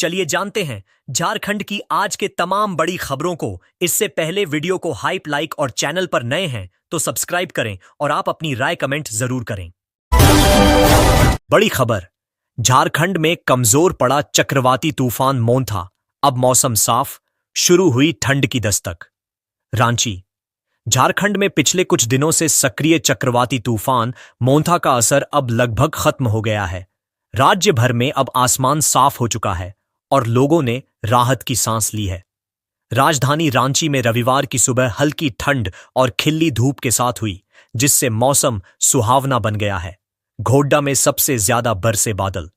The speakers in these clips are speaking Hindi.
चलिए जानते हैं झारखंड की आज के तमाम बड़ी खबरों को। इससे पहले वीडियो को हाइप लाइक और चैनल पर नए हैं तो सब्सक्राइब करें और आप अपनी राय कमेंट जरूर करें। बड़ी खबर, झारखंड में कमजोर पड़ा चक्रवाती तूफान मोंथा, अब मौसम साफ, शुरू हुई ठंड की दस्तक। रांची, झारखंड में पिछले कुछ दिनों से सक्रिय चक्रवाती तूफान मोंथा का असर अब लगभग खत्म हो गया है। राज्य भर में अब आसमान साफ हो चुका है और लोगों ने राहत की सांस ली है। राजधानी रांची में रविवार की सुबह हल्की ठंड और खिली धूप के साथ हुई, जिससे मौसम सुहावना बन गया है। घोड्डा में सबसे ज्यादा बरसे बादल।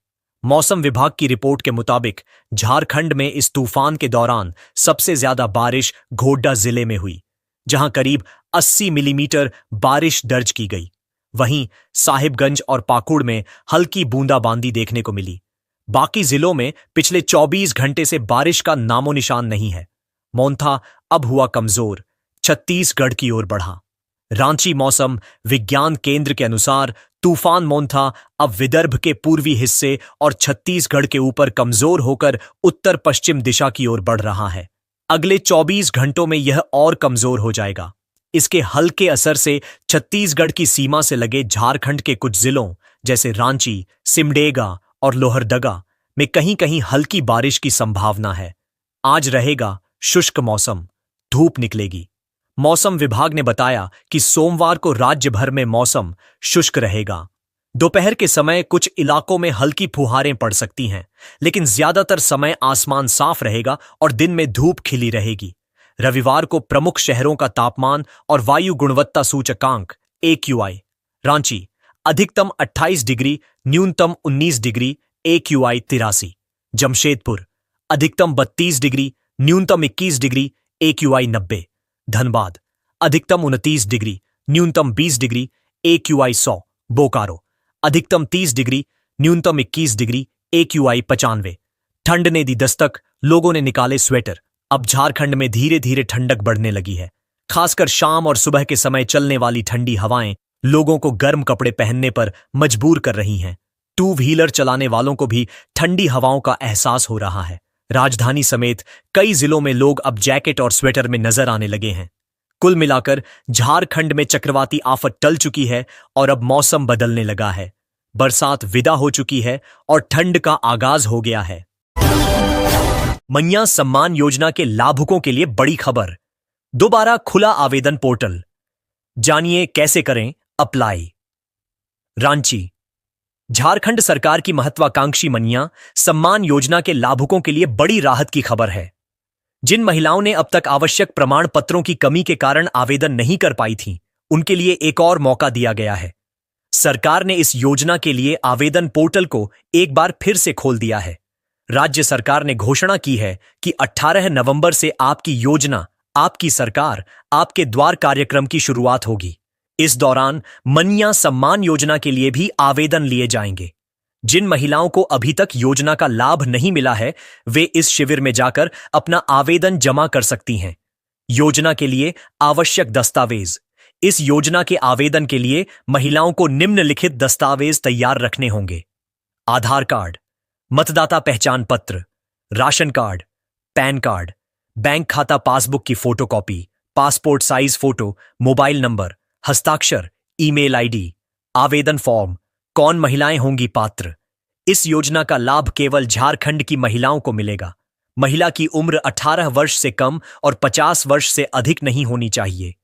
मौसम विभाग की रिपोर्ट के मुताबिक झारखंड में इस तूफान के दौरान सबसे ज्यादा बारिश घोड्डा जिले में हुई, जहां करीब 80 मिलीमीटर बारिश दर्ज की गई। वहीं साहिबगंज और पाकुड़ में हल्की बूंदाबांदी देखने को मिली। बाकी जिलों में पिछले 24 घंटे से बारिश का नामो निशान नहीं है। मोंथा अब हुआ कमजोर, छत्तीसगढ़ की ओर बढ़ा। रांची मौसम विज्ञान केंद्र के अनुसार तूफान मोंथा अब विदर्भ के पूर्वी हिस्से और छत्तीसगढ़ के ऊपर कमजोर होकर उत्तर पश्चिम दिशा की ओर बढ़ रहा है। अगले 24 घंटों में यह और कमजोर हो जाएगा। इसके हल्के असर से छत्तीसगढ़ की सीमा से लगे झारखंड के कुछ जिलों जैसे रांची, सिमडेगा और लोहरदगा में कहीं कहीं हल्की बारिश की संभावना है। आज रहेगा शुष्क मौसम, धूप निकलेगी। मौसम विभाग ने बताया कि सोमवार को राज्य भर में मौसम शुष्क रहेगा। दोपहर के समय कुछ इलाकों में हल्की फुहारें पड़ सकती हैं, लेकिन ज्यादातर समय आसमान साफ रहेगा और दिन में धूप खिली रहेगी। रविवार को प्रमुख शहरों का तापमान और वायु गुणवत्ता सूचकांक AQI। रांची, अधिकतम 28 डिग्री, न्यूनतम 19 डिग्री, AQI 83। जमशेदपुर, अधिकतम 32 डिग्री, न्यूनतम 21 डिग्री, AQI 90। धनबाद, अधिकतम 29 डिग्री, न्यूनतम 20 डिग्री, AQI 100। बोकारो, अधिकतम 30 डिग्री, न्यूनतम 21 डिग्री, AQI 95। ठंड ने दी दस्तक, लोगों ने निकाले स्वेटर। अब झारखंड में धीरे धीरे ठंडक बढ़ने लगी है। खासकर शाम और सुबह के समय चलने वाली ठंडी हवाएं लोगों को गर्म कपड़े पहनने पर मजबूर कर रही हैं। टू व्हीलर चलाने वालों को भी ठंडी हवाओं का एहसास हो रहा है। राजधानी समेत कई जिलों में लोग अब जैकेट और स्वेटर में नजर आने लगे हैं। कुल मिलाकर झारखंड में चक्रवाती आफत टल चुकी है और अब मौसम बदलने लगा है। बरसात विदा हो चुकी है और ठंड का आगाज हो गया है। मन्या सम्मान योजना के लाभुकों के लिए बड़ी खबर, दोबारा खुला आवेदन पोर्टल। जानिए कैसे करें अप्लाई। रांची, झारखंड सरकार की महत्वाकांक्षी मन्या सम्मान योजना के लाभुकों के लिए बड़ी राहत की खबर है। जिन महिलाओं ने अब तक आवश्यक प्रमाण पत्रों की कमी के कारण आवेदन नहीं कर पाई थीं, उनके लिए एक और मौका दिया गया है। सरकार ने इस योजना के लिए आवेदन पोर्टल को एक बार फिर से खोल दिया है। राज्य सरकार ने घोषणा की है कि 18 नवंबर से आपकी योजना, आपकी सरकार, आपके द्वार कार्यक्रम की शुरुआत होगी। इस दौरान मन्या सम्मान योजना के लिए भी आवेदन लिए जाएंगे। जिन महिलाओं को अभी तक योजना का लाभ नहीं मिला है, वे इस शिविर में जाकर अपना आवेदन जमा कर सकती हैं। योजना के लिए आवश्यक दस्तावेज। इस योजना के आवेदन के लिए महिलाओं को निम्नलिखित दस्तावेज तैयार रखने होंगे: आधार कार्ड, मतदाता पहचान पत्र, ration card, pan card, bank खाता पासबुक की photocopy, passport size photo, mobile number, हस्ताक्षर, ईमेल आईडी, आवेदन फॉर्म। कौन महिलाएं होंगी पात्र? इस योजना का लाभ केवल झारखंड की महिलाओं को मिलेगा। महिला की उम्र 18 वर्ष से कम और 50 वर्ष से अधिक नहीं होनी चाहिए।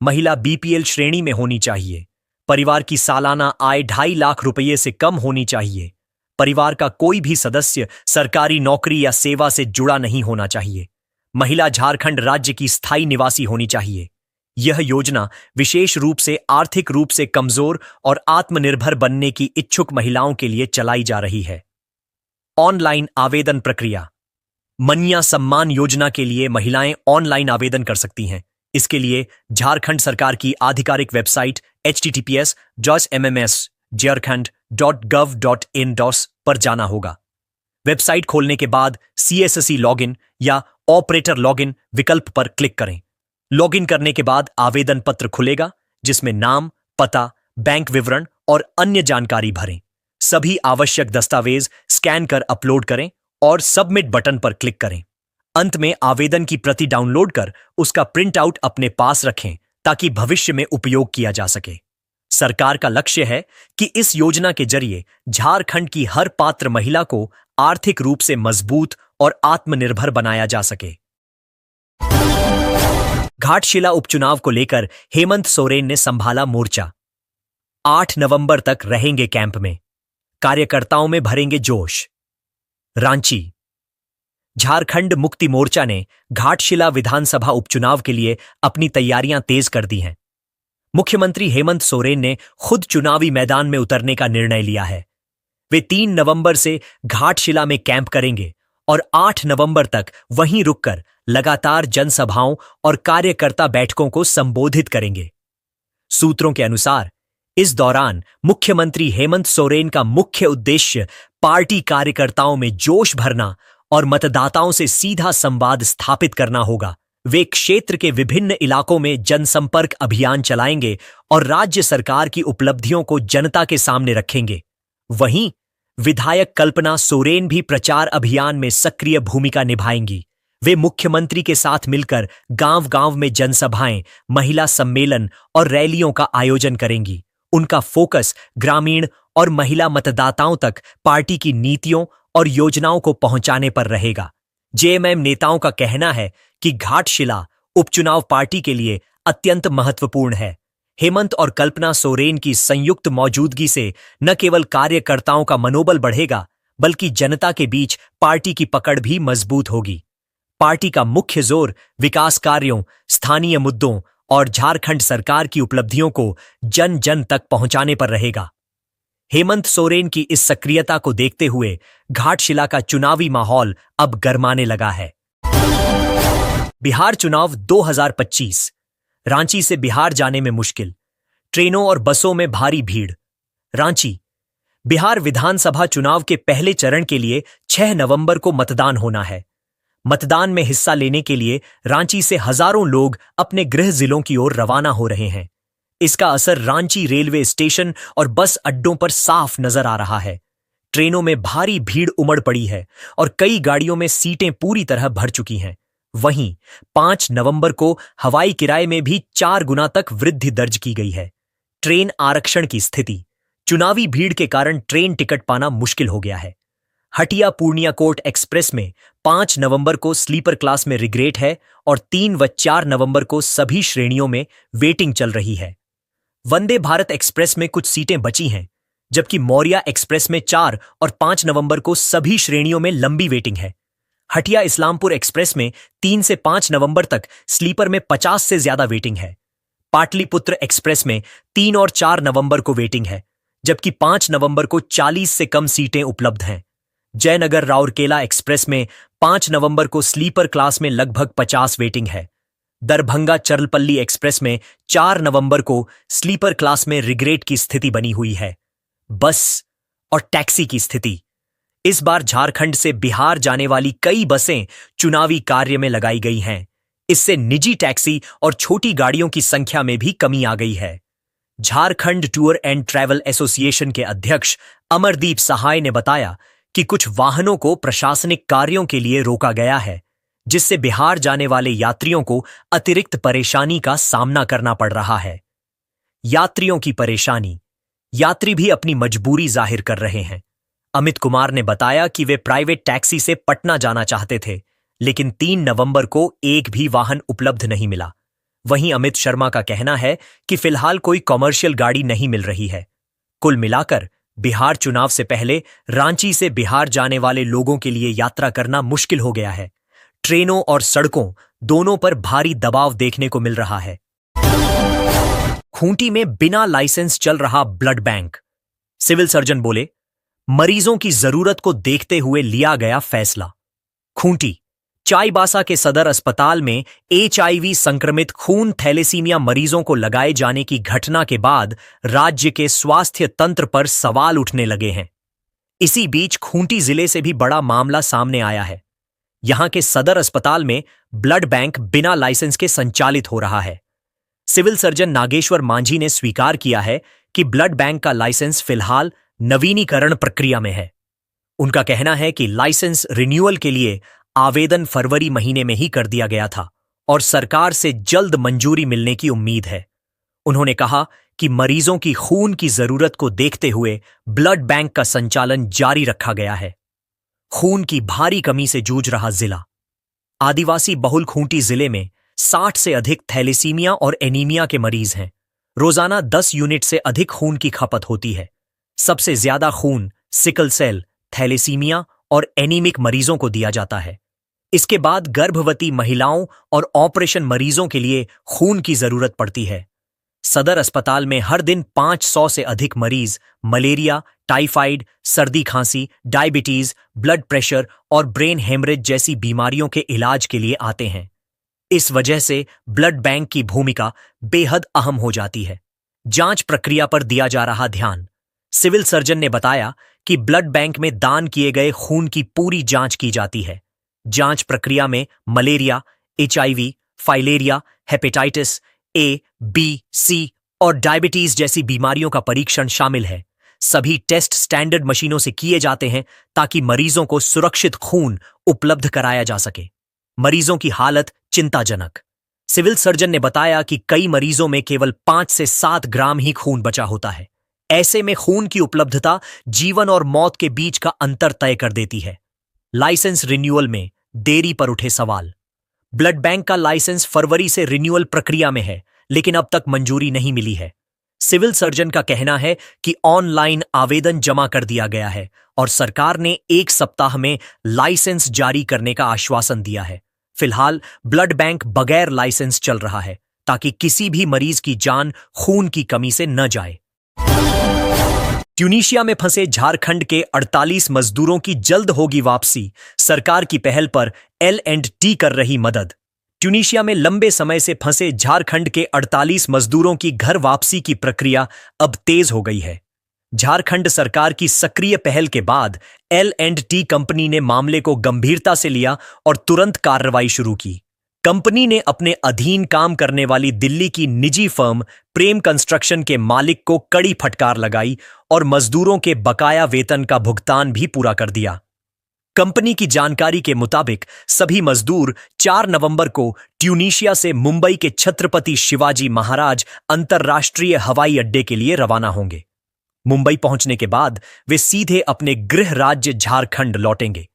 महिला BPL श्रेणी में होनी चाहिए। परिवार की सालाना आय 2.5 लाख रुपये से कम होनी चाहिए। परिवार का कोई भी सदस्य सरकारी नौकरी या सेवा से जुड़ा नहीं होना चाहिए। महिला झारखंड राज्य की स्थायी निवासी होनी चाहिए। यह योजना विशेष रूप से आर्थिक रूप से कमजोर और आत्मनिर्भर बनने की इच्छुक महिलाओं के लिए चलाई जा रही है। ऑनलाइन आवेदन प्रक्रिया। मन्या सम्मान योजना के लिए महिलाएं ऑनलाइन आवेदन कर सकती हैं। इसके लिए झारखंड सरकार की आधिकारिक वेबसाइट https://mmsjharkhand.gov.in पर जाना होगा। वेबसाइट खोलने के बाद CSSE लॉगिन या ऑपरेटर लॉगिन विकल्प पर क्लिक करें। लॉगिन करने के बाद आवेदन पत्र खुलेगा, जिसमें नाम, पता, बैंक विवरण और अन्य जानकारी भरें। सभी आवश्यक दस्तावेज स्कैन कर अपलोड करें और सबमिट बटन पर क्लिक करें। अंत में आवेदन की प्रति डाउनलोड कर उसका प्रिंट आउट अपने पास रखें ताकि भविष्य में उपयोग किया जा सके। सरकार का लक्ष्य है कि इस योजना के जरिए झारखंड की हर पात्र महिला को आर्थिक रूप से मजबूत और आत्मनिर्भर बनाया जा सके। घाटशिला उपचुनाव को लेकर हेमंत सोरेन ने संभाला मोर्चा। 8 नवंबर तक रहेंगे कैंप में, कार्यकर्ताओं में भरेंगे जोश। रांची। झारखंड मुक्ति मोर्चा ने घाटशिला विधानसभा उपचुनाव के लिए अपनी तैयारियां तेज कर दी हैं। मुख्यमंत्री हेमंत सोरेन ने खुद चुनावी मैदान में उतरने का निर्णय लिया है। वे 3 नवंबर से घाटशिला में कैंप करेंगे और 8 नवंबर तक वहीं रुककर लगातार जनसभाओं और कार्यकर्ता बैठकों को संबोधित करेंगे। सूत्रों के अनुसार इस दौरान मुख्यमंत्री हेमंत सोरेन का मुख्य उद्देश्य पार्टी कार्यकर्ताओं में जोश भरना और मतदाताओं से सीधा संवाद स्थापित करना होगा। वे क्षेत्र के विभिन्न इलाकों में जनसंपर्क अभियान चलाएंगे और राज्य सरकार की उपलब्धियों को जनता के सामने रखेंगे। वहीं विधायक कल्पना सोरेन भी प्रचार अभियान में सक्रिय भूमिका निभाएंगी। वे मुख्यमंत्री के साथ मिलकर गांव-गांव में जनसभाएं, महिला सम्मेलन और रैलियों का आयोजन करेंगी। उनका फोकस ग्रामीण और महिला मतदाताओं तक पार्टी की नीतियों और योजनाओं को पहुंचाने पर रहेगा। जेएमएम नेताओं का कहना है कि घाटशिला उपचुनाव पार्टी के लिए अत्यंत महत्वपूर्ण है। हेमंत और कल्पना सोरेन की संयुक्त मौजूदगी से न केवल कार्यकर्ताओं का मनोबल बढ़ेगा, बल्कि जनता के बीच पार्टी की पकड़ भी मजबूत होगी। पार्टी का मुख्य जोर विकास कार्यों, स्थानीय मुद्दों और झारखंड सरकार की उपलब्धियों को जन जन तक पहुंचाने पर रहेगा। हेमंत सोरेन की इस सक्रियता को देखते हुए घाटशिला का चुनावी माहौल अब गरमाने लगा है। बिहार चुनाव 2025। रांची से बिहार जाने में मुश्किल, ट्रेनों और बसों में भारी भीड़। रांची। बिहार विधानसभा चुनाव के पहले चरण के लिए 6 नवंबर को मतदान होना है। मतदान में हिस्सा लेने के लिए रांची से हजारों लोग अपने गृह जिलों की ओर रवाना हो रहे हैं। इसका असर रांची रेलवे स्टेशन और बस अड्डों पर साफ नजर आ रहा है। ट्रेनों में भारी भीड़ उमड़ पड़ी है और कई गाड़ियों में सीटें पूरी तरह भर चुकी हैं। वहीं 5 नवंबर को हवाई किराए में भी 4 गुना तक वृद्धि दर्ज की गई है। ट्रेन आरक्षण की स्थिति। चुनावी भीड़ के कारण ट्रेन टिकट पाना मुश्किल हो गया है। हटिया पूर्णिया कोट एक्सप्रेस में 5 नवंबर को स्लीपर क्लास में रिग्रेट है और 3 व 4 नवंबर को सभी श्रेणियों में वेटिंग चल रही है। वंदे भारत एक्सप्रेस में कुछ सीटें बची हैं, जबकि मौर्या एक्सप्रेस में 4 और 5 नवंबर को सभी श्रेणियों में लंबी वेटिंग है। हटिया इस्लामपुर एक्सप्रेस में 3 से 5 नवंबर तक स्लीपर में 50 से ज्यादा वेटिंग है। पाटलिपुत्र एक्सप्रेस में 3 और 4 नवंबर को वेटिंग है, जबकि 5 नवंबर को 40 से कम सीटें उपलब्ध हैं। जयनगर राउरकेला एक्सप्रेस में 5 नवंबर को स्लीपर क्लास में लगभग 50 वेटिंग है। दरभंगा चरलपल्ली एक्सप्रेस में 4 नवंबर को स्लीपर क्लास में रिग्रेट की स्थिति बनी हुई है। बस और टैक्सी की स्थिति। इस बार झारखंड से बिहार जाने वाली कई बसें चुनावी कार्य में लगाई गई हैं। इससे निजी टैक्सी और छोटी गाड़ियों की संख्या में भी कमी आ गई है। Jharkhand tour and travel association के अध्यक्ष अमरदीप सहाय ने बताया कि कुछ वाहनों को प्रशासनिक कार्यों के लिए रोका गया है, जिससे बिहार जाने वाले यात्रियों को अतिरिक्त परेशानी का सामना करना पड़ रहा है। यात्रियों की परेशानी। यात्री भी अपनी मजबूरी जाहिर कर रहे हैं। अमित कुमार ने बताया कि वे प्राइवेट टैक्सी से पटना जाना चाहते थे, लेकिन 3 नवंबर को एक भी वाहन उपलब्ध नहीं मिला। वहीं अमित शर्मा का कहना है कि फिलहाल कोई कॉमर्शियल गाड़ी नहीं मिल रही है। कुल मिलाकर बिहार चुनाव से पहले रांची से बिहार जाने वाले लोगों के लिए यात्रा करना मुश्किल हो गया है। ट्रेनों और सड़कों दोनों पर भारी दबाव देखने को मिल रहा है। खूंटी में बिना लाइसेंस चल रहा ब्लड बैंक। सिविल सर्जन बोले, मरीजों की जरूरत को देखते हुए लिया गया फैसला। खूंटी। चाईबासा के सदर अस्पताल में एचआईवी संक्रमित खून थैलेसीमिया मरीजों को लगाए जाने की घटना के बाद राज्य के स्वास्थ्य तंत्र पर सवाल उठने लगे हैं। इसी बीच खूंटी जिले से भी बड़ा मामला सामने आया है। यहां के सदर अस्पताल में ब्लड बैंक बिना लाइसेंस के संचालित हो रहा है। सिविल सर्जन नागेश्वर मांझी ने स्वीकार किया है कि ब्लड बैंक का लाइसेंस फिलहाल नवीनीकरण प्रक्रिया में है। उनका कहना है कि लाइसेंस रिन्यूअल के लिए आवेदन फरवरी महीने में ही कर दिया गया था और सरकार से जल्द मंजूरी मिलने की उम्मीद है। उन्होंने कहा कि मरीजों की खून की जरूरत को देखते हुए ब्लड बैंक का संचालन जारी रखा गया है। खून की भारी कमी से जूझ रहा जिला। आदिवासी बहुल खूंटी जिले में 60 से अधिक थैलेसीमिया और एनीमिया के मरीज हैं। रोजाना 10 यूनिट से अधिक खून की खपत होती है। सबसे ज्यादा खून सिकल सेल, थैलेसीमिया और एनीमिक मरीजों को दिया जाता है। इसके बाद गर्भवती महिलाओं और ऑपरेशन मरीजों के लिए खून की जरूरत पड़ती है। सदर अस्पताल में हर दिन 500 से अधिक मरीज मलेरिया, टाइफाइड, सर्दी खांसी, डायबिटीज, ब्लड प्रेशर और ब्रेन हेमरेज जैसी बीमारियों के इलाज के लिए आते हैं। इस वजह से ब्लड बैंक की भूमिका बेहद अहम हो जाती है। जांच प्रक्रिया पर दिया जा रहा ध्यान। सिविल सर्जन ने बताया कि ब्लड बैंक में दान किए गए खून की पूरी जांच की जाती है। जांच प्रक्रिया में malaria, HIV, filaria, hepatitis A, B, C और डायबिटीज जैसी बीमारियों का परीक्षण शामिल है। सभी टेस्ट स्टैंडर्ड मशीनों से किए जाते हैं ताकि मरीजों को सुरक्षित खून उपलब्ध कराया जा सके। मरीजों की हालत चिंताजनक। सिविल सर्जन ने बताया कि कई मरीजों में केवल 5 से 7 ग्राम ही खून बचा होता है। ऐसे में खून की उपलब्धता जीवन और मौत के बीच का अंतर तय कर देती है। लाइसेंस रिन्यूअल में देरी पर उठे सवाल। ब्लड बैंक का लाइसेंस फरवरी से रिन्यूअल प्रक्रिया में है, लेकिन अब तक मंजूरी नहीं मिली है। सिविल सर्जन का कहना है कि ऑनलाइन आवेदन जमा कर दिया गया है और सरकार ने 1 सप्ताह में लाइसेंस जारी करने का आश्वासन दिया है। फिलहाल ब्लड बैंक बगैर लाइसेंस चल रहा है ताकि किसी भी मरीज की जान खून की कमी से न जाए। ट्यूनीशिया में फंसे झारखंड के 48 मजदूरों की जल्द होगी वापसी। सरकार की पहल पर L&T कर रही मदद। ट्यूनीशिया में लंबे समय से फंसे झारखंड के 48 मजदूरों की घर वापसी की प्रक्रिया अब तेज हो गई है। झारखंड सरकार की सक्रिय पहल के बाद L&T कंपनी ने मामले को गंभीरता से लिया और तुरंत कार्रवाई शुरू की। कंपनी ने अपने अधीन काम करने वाली दिल्ली की निजी फर्म प्रेम कंस्ट्रक्शन के मालिक को कड़ी फटकार लगाई और मजदूरों के बकाया वेतन का भुगतान भी पूरा कर दिया। कंपनी की जानकारी के मुताबिक सभी मजदूर 4 नवंबर को ट्यूनीशिया से मुंबई के छत्रपति शिवाजी महाराज अंतर्राष्ट्रीय हवाई अड्डे के लिए रवाना होंगे। मुंबई पहुंचने के बाद वे सीधे अपने गृह राज्य झारखंड लौटेंगे।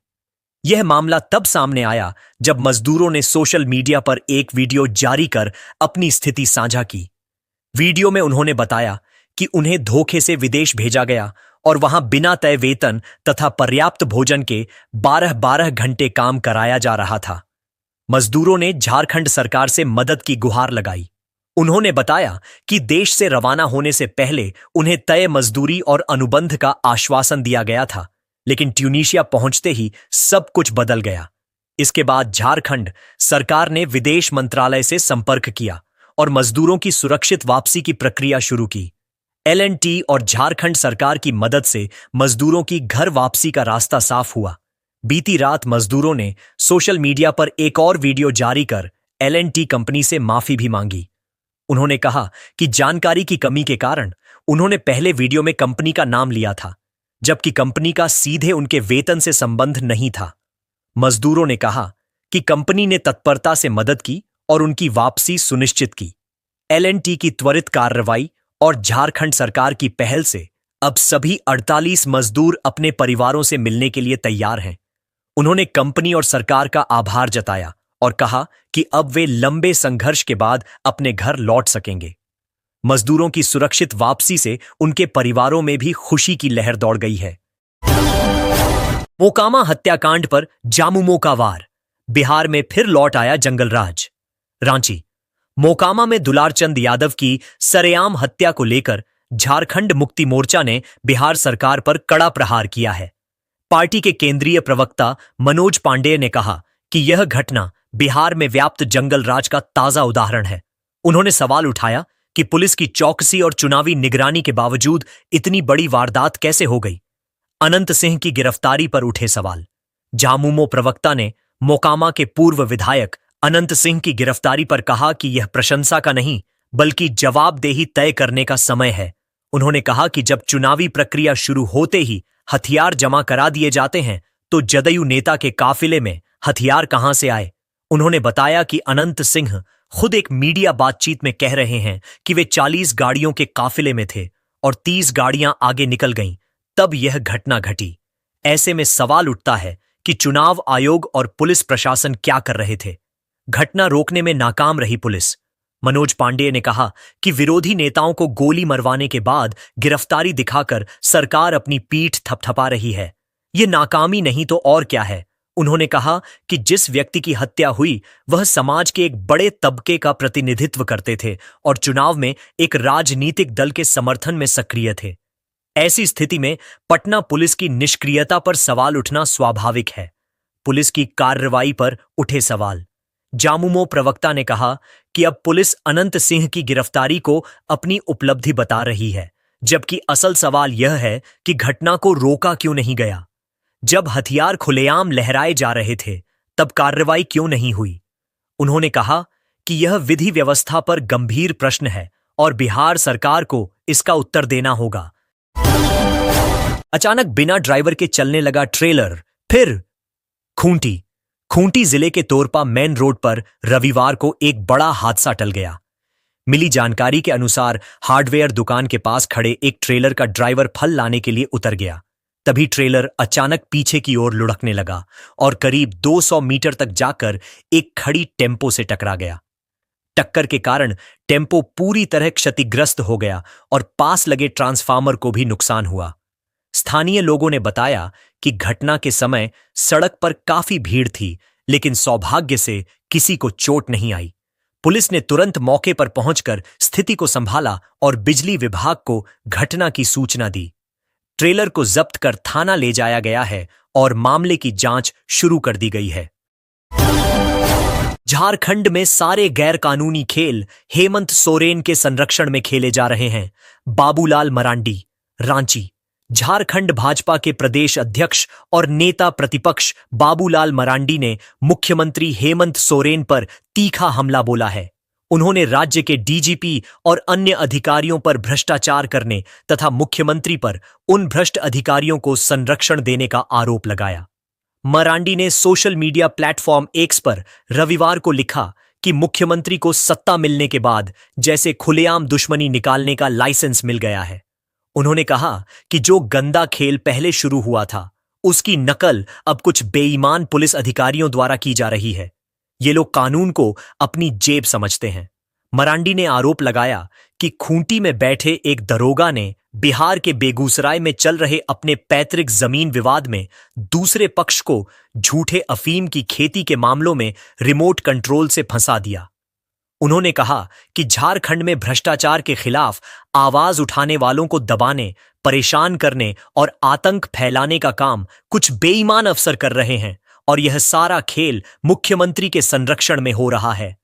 यह मामला तब सामने आया जब मजदूरों ने सोशल मीडिया पर एक वीडियो जारी कर अपनी स्थिति साझा की। वीडियो में उन्होंने बताया कि उन्हें धोखे से विदेश भेजा गया और वहां बिना तय वेतन तथा पर्याप्त भोजन के 12-12 घंटे काम कराया जा रहा था। मजदूरों ने झारखंड सरकार से मदद की गुहार लगाई। उन्होंने बताया कि देश से रवाना होने से पहले उन्हें तय मजदूरी और अनुबंध का आश्वासन दिया गया था, लेकिन ट्यूनीशिया पहुंचते ही सब कुछ बदल गया। इसके बाद झारखंड सरकार ने विदेश मंत्रालय से संपर्क किया और मजदूरों की सुरक्षित वापसी की प्रक्रिया शुरू की। L&T और झारखंड सरकार की मदद से मजदूरों की घर वापसी का रास्ता साफ हुआ। बीती रात मजदूरों ने सोशल मीडिया पर एक और वीडियो जारी कर L&T कंपनी से माफी भी मांगी। उन्होंने कहा कि जानकारी की कमी के कारण उन्होंने पहले वीडियो में कंपनी का नाम लिया था, जबकि कंपनी का सीधे उनके वेतन से संबंध नहीं था। मजदूरों ने कहा कि कंपनी ने तत्परता से मदद की और उनकी वापसी सुनिश्चित की। L&T की त्वरित कार्रवाई और झारखंड सरकार की पहल से अब सभी 48 मजदूर अपने परिवारों से मिलने के लिए तैयार हैं। उन्होंने कंपनी और सरकार का आभार जताया और कहा कि अब वे लंबे संघर्ष के बाद अपने घर लौट सकेंगे। मजदूरों की सुरक्षित वापसी से उनके परिवारों में भी खुशी की लहर दौड़ गई है। मोकामा हत्याकांड पर जामुमो का वार। बिहार में फिर लौट आया जंगलराज। रांची। मोकामा में दुलारचंद यादव की सरेआम हत्या को लेकर झारखंड मुक्ति मोर्चा ने बिहार सरकार पर कड़ा प्रहार किया है। पार्टी के केंद्रीय प्रवक्ता मनोज पांडेय ने कहा कि यह घटना बिहार में व्याप्त जंगलराज का ताजा उदाहरण है। उन्होंने सवाल उठाया कि पुलिस की चौकसी और चुनावी निगरानी के बावजूद इतनी बड़ी वारदात कैसे हो गई। अनंत सिंह की गिरफ्तारी पर उठे सवाल। झामुमो प्रवक्ता ने मोकामा के पूर्व विधायक अनंत सिंह की गिरफ्तारी पर कहा कि यह प्रशंसा का नहीं बल्कि जवाबदेही तय करने का समय है। उन्होंने कहा कि जब चुनावी प्रक्रिया शुरू होते ही हथियार जमा करा दिए जाते हैं तो जदयू नेता के काफिले में हथियार कहां से आए? उन्होंने बताया कि अनंत सिंह खुद एक मीडिया बातचीत में कह रहे हैं कि वे 40 गाड़ियों के काफिले में थे और 30 गाड़ियां आगे निकल गईं, तब यह घटना घटी। ऐसे में सवाल उठता है कि चुनाव आयोग और पुलिस प्रशासन क्या कर रहे थे? घटना रोकने में नाकाम रही पुलिस। मनोज पांडेय ने कहा कि विरोधी नेताओं को गोली मरवाने के बाद गिरफ्तारी दिखाकर सरकार अपनी पीठ थपथपा रही है। ये नाकामी नहीं तो और क्या है? उन्होंने कहा कि जिस व्यक्ति की हत्या हुई वह समाज के एक बड़े तबके का प्रतिनिधित्व करते थे और चुनाव में एक राजनीतिक दल के समर्थन में सक्रिय थे। ऐसी स्थिति में पटना पुलिस की निष्क्रियता पर सवाल उठना स्वाभाविक है। पुलिस की कार्रवाई पर उठे सवाल। जामुमो प्रवक्ता ने कहा कि अब पुलिस अनंत सिंह की गिरफ्तारी को अपनी उपलब्धि बता रही है, जबकि असल सवाल यह है कि घटना को रोका क्यों नहीं गया। जब हथियार खुलेआम लहराए जा रहे थे तब कार्रवाई क्यों नहीं हुई? उन्होंने कहा कि यह विधि व्यवस्था पर गंभीर प्रश्न है और बिहार सरकार को इसका उत्तर देना होगा। अचानक बिना ड्राइवर के चलने लगा ट्रेलर। फिर खूंटी जिले के तोरपा मेन रोड पर रविवार को एक बड़ा हादसा टल गया। मिली जानकारी के अनुसार हार्डवेयर दुकान के पास खड़े एक ट्रेलर का ड्राइवर फल लाने के लिए उतर गया। तभी ट्रेलर अचानक पीछे की ओर लुढ़कने लगा और करीब 200 मीटर तक जाकर एक खड़ी टेम्पो से टकरा गया। टक्कर के कारण टेम्पो पूरी तरह क्षतिग्रस्त हो गया और पास लगे ट्रांसफार्मर को भी नुकसान हुआ। स्थानीय लोगों ने बताया कि घटना के समय सड़क पर काफी भीड़ थी, लेकिन सौभाग्य से किसी को चोट नहीं आई। पुलिस ने तुरंत मौके पर पहुंचकर स्थिति को संभाला और बिजली विभाग को घटना की सूचना दी। ट्रेलर को जब्त कर थाना ले जाया गया है और मामले की जांच शुरू कर दी गई है। झारखंड में सारे गैर कानूनी खेल हेमंत सोरेन के संरक्षण में खेले जा रहे हैं। बाबूलाल मरांडी, रांची। झारखंड भाजपा के प्रदेश अध्यक्ष और नेता प्रतिपक्ष बाबूलाल मरांडी ने मुख्यमंत्री हेमंत सोरेन पर तीखा हमला बोला है। उन्होंने राज्य के डीजीपी और अन्य अधिकारियों पर भ्रष्टाचार करने तथा मुख्यमंत्री पर उन भ्रष्ट अधिकारियों को संरक्षण देने का आरोप लगाया। मरांडी ने सोशल मीडिया प्लेटफॉर्म एक्स पर रविवार को लिखा कि मुख्यमंत्री को सत्ता मिलने के बाद जैसे खुलेआम दुश्मनी निकालने का लाइसेंस मिल गया है। उन्होंने कहा कि जो गंदा खेल पहले शुरू हुआ था उसकी नकल अब कुछ बेईमान पुलिस अधिकारियों द्वारा की जा रही है। ये लोग कानून को अपनी जेब समझते हैं। मरांडी ने आरोप लगाया कि खूंटी में बैठे एक दरोगा ने बिहार के बेगूसराय में चल रहे अपने पैतृक जमीन विवाद में दूसरे पक्ष को झूठे अफीम की खेती के मामलों में रिमोट कंट्रोल से फंसा दिया। उन्होंने कहा कि झारखंड में भ्रष्टाचार के खिलाफ आवाज उठाने वालों को दबाने, परेशान करने और आतंक फैलाने का काम कुछ बेईमान अफसर कर रहे हैं और यह सारा खेल मुख्यमंत्री के संरक्षण में हो रहा है।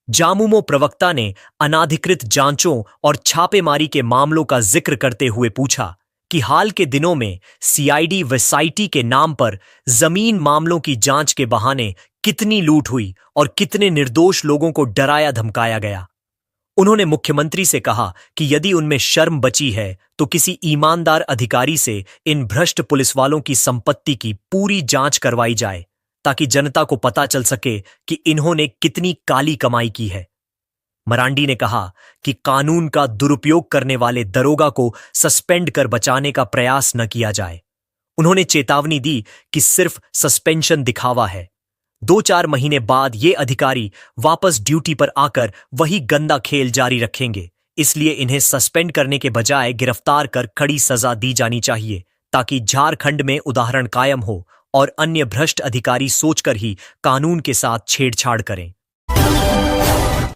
जामुमो प्रवक्ता ने अनाधिकृत जांचों और छापेमारी के मामलों का जिक्र करते हुए पूछा कि हाल के दिनों में सीआईडी व साइटी के नाम पर जमीन मामलों की जांच के बहाने कितनी लूट हुई और कितने निर्दोष लोगों को डराया धमकाया गया। उन्होंने मुख्यमंत्री से कहा कि यदि उनमें शर्म बची है तो किसी ईमानदार अधिकारी से इन भ्रष्ट पुलिस वालों की संपत्ति की पूरी जांच करवाई जाए ताकि जनता को पता चल सके कि इन्होंने कितनी काली कमाई की है। मरांडी ने कहा कि कानून का दुरुपयोग करने वाले दरोगा को सस्पेंड कर बचाने का प्रयास न किया जाए। उन्होंने चेतावनी दी कि सिर्फ सस्पेंशन दिखावा है। 2-4 महीने बाद ये अधिकारी वापस ड्यूटी पर आकर वही गंदा खेल जारी रखेंगे, इसलिए इन्हें सस्पेंड करने के बजाय गिरफ्तार कर कड़ी सजा दी जानी चाहिए ताकि झारखंड में उदाहरण कायम हो और अन्य भ्रष्ट अधिकारी सोचकर ही कानून के साथ छेड़छाड़ करें।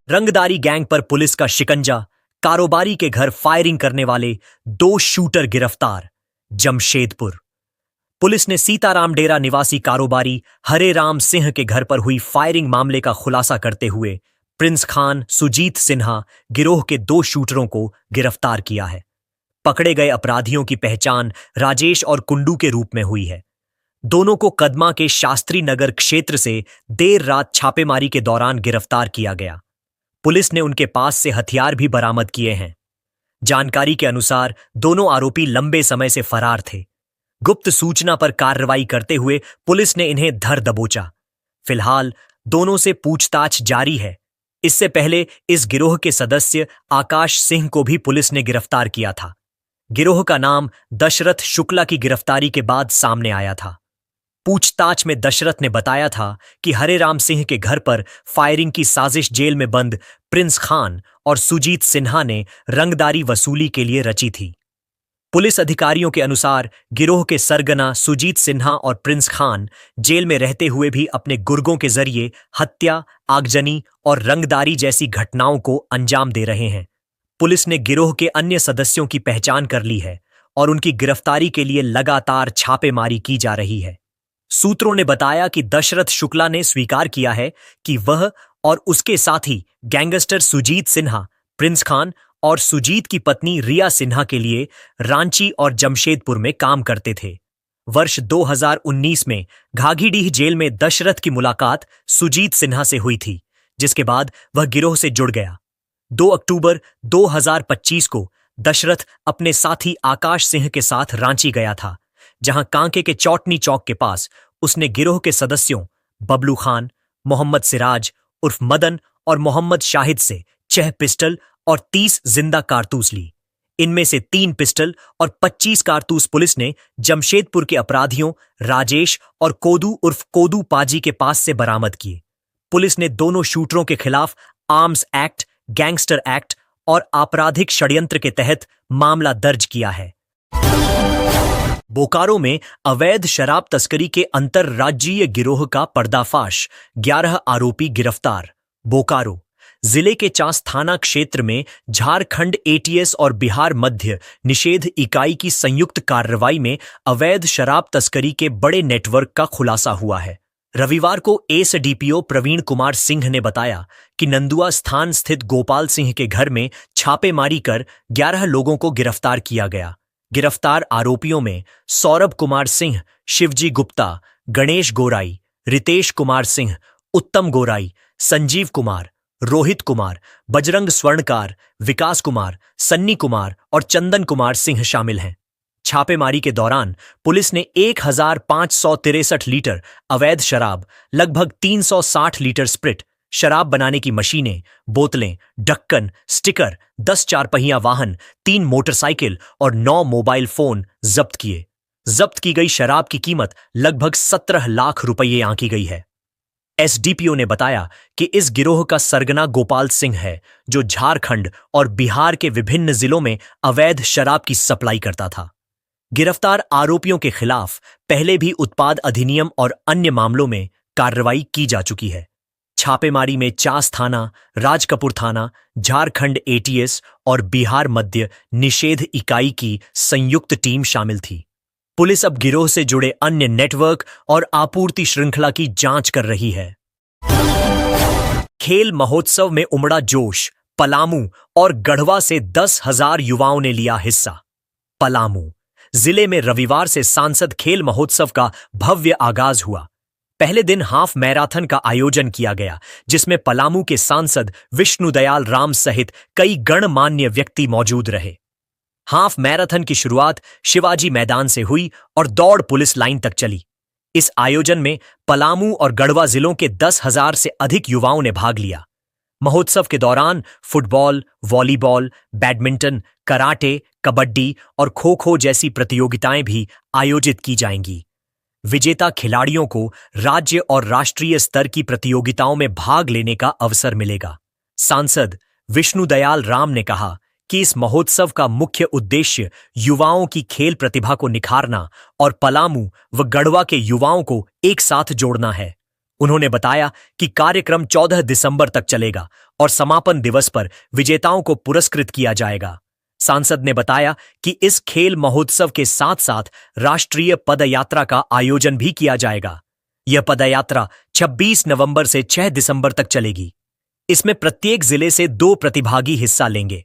रंगदारी गैंग पर पुलिस का शिकंजा, कारोबारी के घर फायरिंग करने वाले 2 शूटर गिरफ्तार। जमशेदपुर पुलिस ने सीताराम डेरा निवासी कारोबारी हरे राम सिंह के घर पर हुई फायरिंग मामले का खुलासा करते हुए प्रिंस खान, सुजीत सिन्हा गिरोह के 2 शूटरों को गिरफ्तार किया है। पकड़े गए अपराधियों की पहचान राजेश और कुंडू के रूप में हुई है। दोनों को कदमा के शास्त्री नगर क्षेत्र से देर रात छापेमारी के दौरान गिरफ्तार किया गया। पुलिस ने उनके पास से हथियार भी बरामद किए हैं। जानकारी के अनुसार दोनों आरोपी लंबे समय से फरार थे। गुप्त सूचना पर कार्रवाई करते हुए पुलिस ने इन्हें धर दबोचा। फिलहाल दोनों से पूछताछ जारी है। इससे पहले इस गिरोह के सदस्य आकाश सिंह को भी पुलिस ने गिरफ्तार किया था। गिरोह का नाम दशरथ शुक्ला की गिरफ्तारी के बाद सामने आया था। पूछताछ में दशरथ ने बताया था कि हरेराम सिंह के घर पर फायरिंग की साजिश जेल में बंद प्रिंस खान और सुजीत सिन्हा ने रंगदारी वसूली के लिए रची थी। पुलिस अधिकारियों के अनुसार गिरोह के सरगना सुजीत सिन्हा और प्रिंस खान जेल में रहते हुए भी अपने गुर्गों के जरिए हत्या, आगजनी और रंगदारी जैसी घटनाओं को अंजाम दे रहे हैं। पुलिस ने गिरोह के अन्य सदस्यों की पहचान कर ली है और उनकी गिरफ्तारी के लिए लगातार छापेमारी की जा रही है। सूत्रों ने बताया कि दशरथ शुक्ला ने स्वीकार किया है कि वह और उसके साथी गैंगस्टर सुजीत सिन्हा, प्रिंस खान और सुजीत की पत्नी रिया सिन्हा के लिए रांची और जमशेदपुर में काम करते थे। वर्ष 2019 में घाघीडीह जेल में दशरथ की मुलाकात सुजीत सिन्हा से हुई थी, जिसके बाद वह गिरोह से जुड़ गया। 2 अक्टूबर 2025 को दशरथ अपने साथी आकाश सिंह के साथ रांची गया था, जहां कांके के चौटनी चौक के पास उसने गिरोह के सदस्यों बबलू खान, मोहम्मद सिराज उर्फ मदन और मोहम्मद शाहिद से 6 पिस्टल और 30 जिंदा कारतूस ली। इनमें से 3 पिस्टल और 25 कारतूस पुलिस ने जमशेदपुर के अपराधियों राजेश और कोदू उर्फ कोदू पाजी के पास से बरामद किए। पुलिस ने दोनों शूटरों के खिलाफ आर्म्स एक्ट, गैंगस्टर एक्ट और आपराधिक षड्यंत्र के तहत मामला दर्ज किया है। बोकारो में अवैध शराब तस्करी के अंतरराज्यीय गिरोह का पर्दाफाश, 11 आरोपी गिरफ्तार। बोकारो जिले के चास थाना क्षेत्र में झारखंड एटीएस और बिहार मध्य निषेध इकाई की संयुक्त कार्रवाई में अवैध शराब तस्करी के बड़े नेटवर्क का खुलासा हुआ है। रविवार को एसडीपीओ प्रवीण कुमार सिंह ने बताया कि नंदुआ स्थान स्थित गोपाल सिंह के घर में छापेमारी कर 11 लोगों को गिरफ्तार किया गया। गिरफ्तार आरोपियों में सौरभ कुमार सिंह, शिवजी गुप्ता, गणेश गोराई, रितेश कुमार सिंह, उत्तम गोराई, संजीव कुमार, रोहित कुमार, बजरंग स्वर्णकार, विकास कुमार, सन्नी कुमार और चंदन कुमार सिंह शामिल हैं। छापेमारी के दौरान पुलिस ने 1563 लीटर अवैध शराब, लगभग 360 लीटर स्प्रिट, शराब बनाने की मशीनें, बोतलें, ढक्कन, स्टिकर, 10 चारपहिया वाहन, 3 मोटरसाइकिल और 9 मोबाइल फोन जब्त किए। जब्त की गई शराब की कीमत लगभग 17 लाख रुपये आंकी गई है। एसडीपीओ ने बताया कि इस गिरोह का सरगना गोपाल सिंह है, जो झारखंड और बिहार के विभिन्न जिलों में अवैध शराब की सप्लाई करता था। गिरफ्तार आरोपियों के खिलाफ पहले भी उत्पाद अधिनियम और अन्य मामलों में कार्रवाई की जा चुकी है। छापेमारी में चास थाना, राजकपूर थाना, झारखंड एटीएस और बिहार मध्य निषेध इकाई की संयुक्त टीम शामिल थी। पुलिस अब गिरोह से जुड़े अन्य नेटवर्क और आपूर्ति श्रृंखला की जांच कर रही है। खेल महोत्सव में उमड़ा जोश, पलामू और गढ़वा से 10,000 युवाओं ने लिया हिस्सा। पलामू जिले में रविवार से सांसद खेल महोत्सव का भव्य आगाज हुआ। पहले दिन हाफ मैराथन का आयोजन किया गया, जिसमें पलामू के सांसद विष्णुदयाल राम सहित कई गणमान्य व्यक्ति मौजूद रहे। हाफ मैराथन की शुरुआत शिवाजी मैदान से हुई और दौड़ पुलिस लाइन तक चली। इस आयोजन में पलामू और गढ़वा जिलों के 10,000 से अधिक युवाओं ने भाग लिया। महोत्सव के दौरान football, volleyball, badminton, karate, kabaddi और खो-खो जैसी प्रतियोगिताएं भी आयोजित की जाएंगी। विजेता खिलाड़ियों को राज्य और राष्ट्रीय स्तर की प्रतियोगिताओं में भाग लेने का अवसर मिलेगा। सांसद विष्णुदयाल राम ने कहा कि इस महोत्सव का मुख्य उद्देश्य युवाओं की खेल प्रतिभा को निखारना और पलामू व गढ़वा के युवाओं को एक साथ जोड़ना है। उन्होंने बताया कि कार्यक्रम 14 दिसंबर तक चलेगा और समापन दिवस पर विजेताओं को पुरस्कृत किया जाएगा। सांसद ने बताया कि इस खेल महोत्सव के साथ साथ राष्ट्रीय पदयात्रा का आयोजन भी किया जाएगा। यह पदयात्रा 26 नवंबर से 6 दिसंबर तक चलेगी। इसमें प्रत्येक जिले से 2 प्रतिभागी हिस्सा लेंगे।